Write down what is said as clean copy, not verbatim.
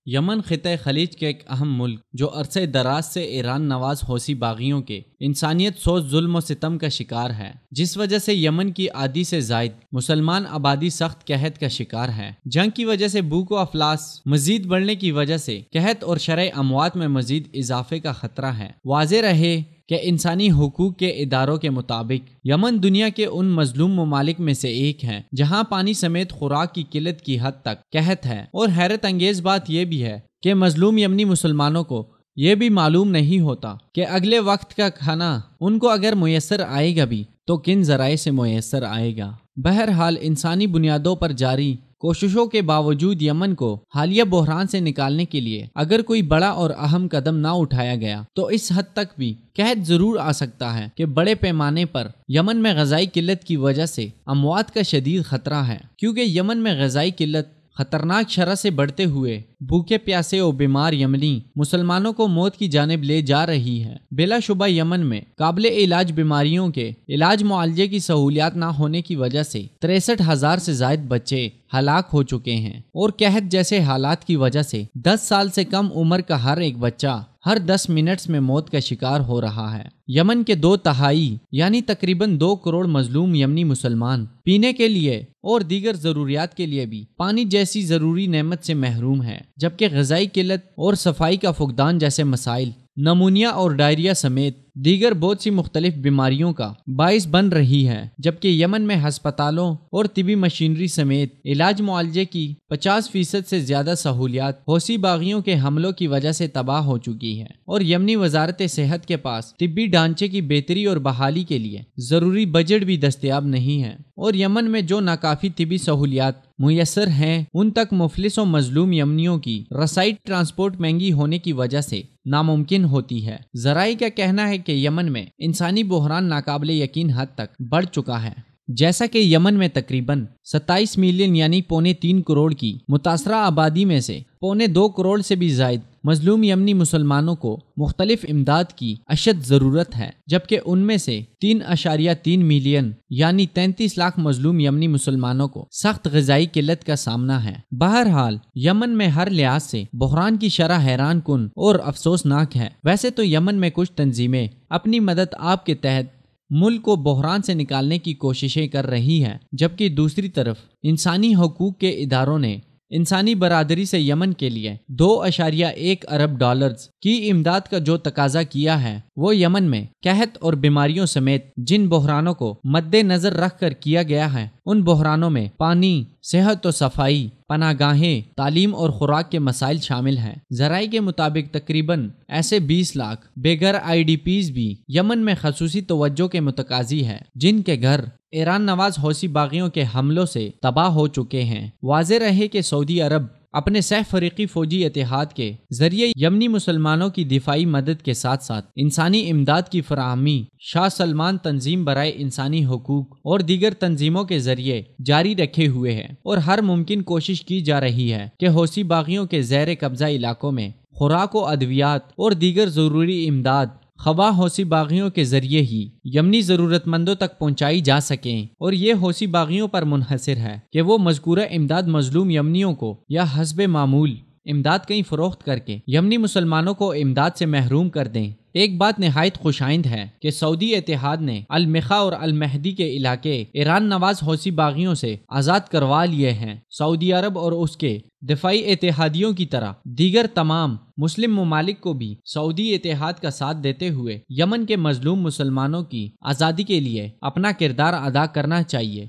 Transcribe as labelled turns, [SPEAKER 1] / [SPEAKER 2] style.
[SPEAKER 1] یمن خطہ خلیج کے ایک اہم ملک جو عرصہ دراز سے ایران نواز حوثی باغیوں کے انسانیت سوز ظلم و ستم کا شکار ہے، جس وجہ سے یمن کی آدھی سے زائد مسلمان آبادی سخت قحط کا شکار ہے۔ جنگ کی وجہ سے بھوک و افلاس مزید بڑھنے کی وجہ سے قحط اور شرح اموات میں مزید اضافے کا خطرہ ہے۔ واضح رہے کہ انسانی حقوق کے اداروں کے مطابق یمن دنیا کے ان مظلوم ممالک میں سے ایک ہے جہاں پانی سمیت خوراک کی قلت کی حد تک قحط ہے، اور حیرت انگیز بات یہ بھی ہے کہ مظلوم یمنی مسلمانوں کو یہ بھی معلوم نہیں ہوتا کہ اگلے وقت کا کھانا ان کو اگر میسر آئے گا بھی تو کن ذرائع سے میسر آئے گا۔ بہرحال انسانی بنیادوں پر جاری کوششوں کے باوجود یمن کو حالیہ بحران سے نکالنے کے لیے اگر کوئی بڑا اور اہم قدم نہ اٹھایا گیا تو اس حد تک بھی قحط ضرور آ سکتا ہے کہ بڑے پیمانے پر یمن میں غذائی قلت کی وجہ سے اموات کا شدید خطرہ ہے، کیونکہ یمن میں غذائی قلت خطرناک شرح سے بڑھتے ہوئے بھوکے پیاسے اور بیمار یمنی مسلمانوں کو موت کی جانب لے جا رہی ہے۔ بلا شبہ یمن میں قابل علاج بیماریوں کے علاج معالجے کی سہولیات نہ ہونے کی وجہ سے 63,000 سے زائد بچے ہلاک ہو چکے ہیں، اور قحط جیسے حالات کی وجہ سے 10 سال سے کم عمر کا ہر ایک بچہ ہر 10 منٹس میں موت کا شکار ہو رہا ہے۔ یمن کے 2/3 یعنی تقریباً 2 کروڑ مظلوم یمنی مسلمان پینے کے لیے اور دیگر ضروریات کے لیے بھی پانی جیسی ضروری نعمت سے محروم ہے، جبکہ غذائی قلت اور صفائی کا فقدان جیسے مسائل نمونیا اور ڈائریا سمیت دیگر بہت سی مختلف بیماریوں کا باعث بن رہی ہے، جبکہ یمن میں ہسپتالوں اور طبی مشینری سمیت علاج معالجے کی 50% سے زیادہ سہولیات حوثی باغیوں کے حملوں کی وجہ سے تباہ ہو چکی ہے، اور یمنی وزارت صحت کے پاس طبی ڈھانچے کی بہتری اور بحالی کے لیے ضروری بجٹ بھی دستیاب نہیں ہے، اور یمن میں جو ناکافی طبی سہولیات میسر ہیں ان تک مفلس و مظلوم یمنیوں کی رسائی ٹرانسپورٹ مہنگی ہونے کی وجہ سے ناممکن ہوتی ہے۔ ذرائع کا کہنا ہے کہ یمن میں انسانی بحران ناقابل یقین حد تک بڑھ چکا ہے، جیسا کہ یمن میں تقریباً 27 ملین یعنی 3.25 کروڑ کی متاثرہ آبادی میں سے 2.25 کروڑ سے بھی زائد مظلوم یمنی مسلمانوں کو مختلف امداد کی اشد ضرورت ہے، جبکہ ان میں سے 3.3 ملین یعنی 33 لاکھ مظلوم یمنی مسلمانوں کو سخت غذائی قلت کا سامنا ہے۔ بہرحال یمن میں ہر لحاظ سے بحران کی شرح حیران کن اور افسوسناک ہے۔ ویسے تو یمن میں کچھ تنظیمیں اپنی مدد آپ کے تحت ملک کو بحران سے نکالنے کی کوششیں کر رہی ہے، جبکہ دوسری طرف انسانی حقوق کے اداروں نے انسانی برادری سے یمن کے لیے 2.1 ارب ڈالرز کی امداد کا جو تقاضا کیا ہے وہ یمن میں قحط اور بیماریوں سمیت جن بحرانوں کو مد نظر رکھ کر کیا گیا ہے ان بحرانوں میں پانی، صحت و صفائی، پناہ گاہیں، تعلیم اور خوراک کے مسائل شامل ہیں۔ ذرائع کے مطابق تقریباً ایسے 20 لاکھ بے گھر IDPs بھی یمن میں خصوصی توجہ کے متقاضی ہے، جن کے گھر ایران نواز حوثی باغیوں کے حملوں سے تباہ ہو چکے ہیں۔ واضح رہے کہ سعودی عرب اپنے سہ فریقی فوجی اتحاد کے ذریعے یمنی مسلمانوں کی دفاعی مدد کے ساتھ ساتھ انسانی امداد کی فراہمی شاہ سلمان تنظیم برائے انسانی حقوق اور دیگر تنظیموں کے ذریعے جاری رکھے ہوئے ہے، اور ہر ممکن کوشش کی جا رہی ہے کہ حوثی باغیوں کے زیر قبضہ علاقوں میں خوراک و ادویات اور دیگر ضروری امداد خواہ حوثی باغیوں کے ذریعے ہی یمنی ضرورت مندوں تک پہنچائی جا سکیں، اور یہ حوثی باغیوں پر منحصر ہے کہ وہ مذکورہ امداد مظلوم یمنیوں کو یا حسب معمول امداد کہیں فروخت کر کے یمنی مسلمانوں کو امداد سے محروم کر دیں۔ ایک بات نہایت خوش آئند ہے کہ سعودی اتحاد نے المخا اور المہدی کے علاقے ایران نواز حوثی باغیوں سے آزاد کروا لیے ہیں۔ سعودی عرب اور اس کے دفاعی اتحادیوں کی طرح دیگر تمام مسلم ممالک کو بھی سعودی اتحاد کا ساتھ دیتے ہوئے یمن کے مظلوم مسلمانوں کی آزادی کے لیے اپنا کردار ادا کرنا چاہیے۔